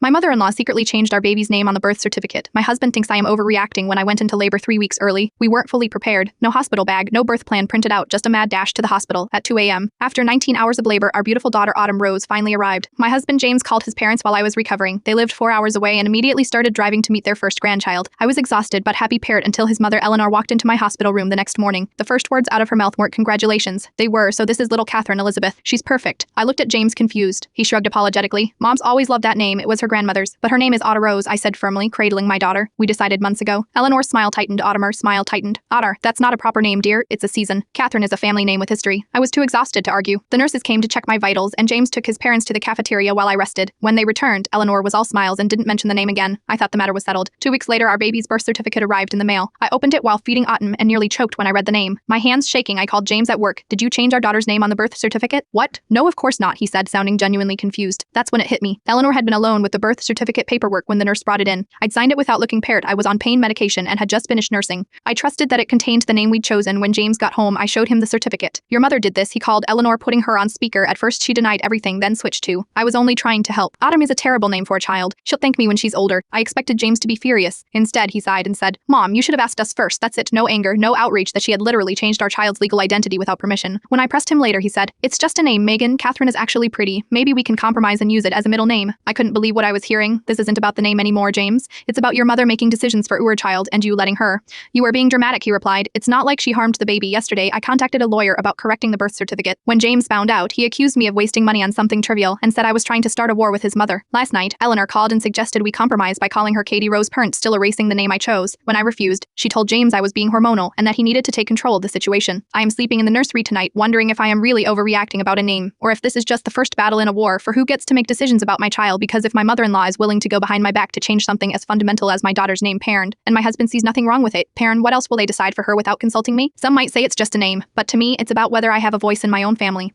My mother-in-law secretly changed our baby's name on the birth certificate. My husband thinks I am overreacting when I went into labor 3 weeks early. We weren't fully prepared. No hospital bag, no birth plan printed out, just a mad dash to the hospital at 2 a.m. After 19 hours of labor, our beautiful daughter Autumn Rose finally arrived. My husband James called his parents while I was recovering. They lived 4 hours away and immediately started driving to meet their first grandchild. I was exhausted but happy paired until his mother Eleanor walked into my hospital room the next morning. The first words out of her mouth weren't congratulations. They were, so this is little Catherine Elizabeth. She's perfect. I looked at James confused. He shrugged apologetically. Mom's always loved that name. It was her grandmother's. But her name is Otter Rose, I said firmly, cradling my daughter. We decided months ago. Eleanor's smile tightened. Ottomer's smile tightened. Otter, that's not a proper name, dear. It's a season. Catherine is a family name with history. I was too exhausted to argue. The nurses came to check my vitals, and James took his parents to the cafeteria while I rested. When they returned, Eleanor was all smiles and didn't mention the name again. I thought the matter was settled. 2 weeks later, our baby's birth certificate arrived in the mail. I opened it while feeding Autumn and nearly choked when I read the name. My hands shaking, I called James at work. Did you change our daughter's name on the birth certificate? What? No, of course not, he said, sounding genuinely confused. That's when it hit me. Eleanor had been alone with the birth certificate paperwork when the nurse brought it in. I'd signed it without looking paired. I was on pain medication and had just finished nursing. I trusted that it contained the name we'd chosen. When James got home, I showed him the certificate. Your mother did this, he called Eleanor, putting her on speaker. At first she denied everything, then switched to, I was only trying to help. Autumn is a terrible name for a child. She'll thank me when she's older. I expected James to be furious. Instead, he sighed and said, Mom, you should have asked us first. That's it. No anger, no outrage that she had literally changed our child's legal identity without permission. When I pressed him later, he said, it's just a name, Megan. Catherine is actually pretty. Maybe we can compromise and use it as a middle name. I couldn't believe what I was hearing. This isn't about the name anymore, James. It's about your mother making decisions for our child and you letting her. You are being dramatic, he replied. It's not like she harmed the baby. Yesterday, I contacted a lawyer about correcting the birth certificate. When James found out, he accused me of wasting money on something trivial and said I was trying to start a war with his mother. Last night, Eleanor called and suggested we compromise by calling her Katie Rose Perndt, still erasing the name I chose. When I refused, she told James I was being hormonal and that he needed to take control of the situation. I am sleeping in the nursery tonight, wondering if I am really overreacting about a name, or if this is just the first battle in a war for who gets to make decisions about my child, because if my mother-in-law is willing to go behind my back to change something as fundamental as my daughter's name, Perrin, and my husband sees nothing wrong with it, Perrin, what else will they decide for her without consulting me? Some might say it's just a name, but to me, it's about whether I have a voice in my own family.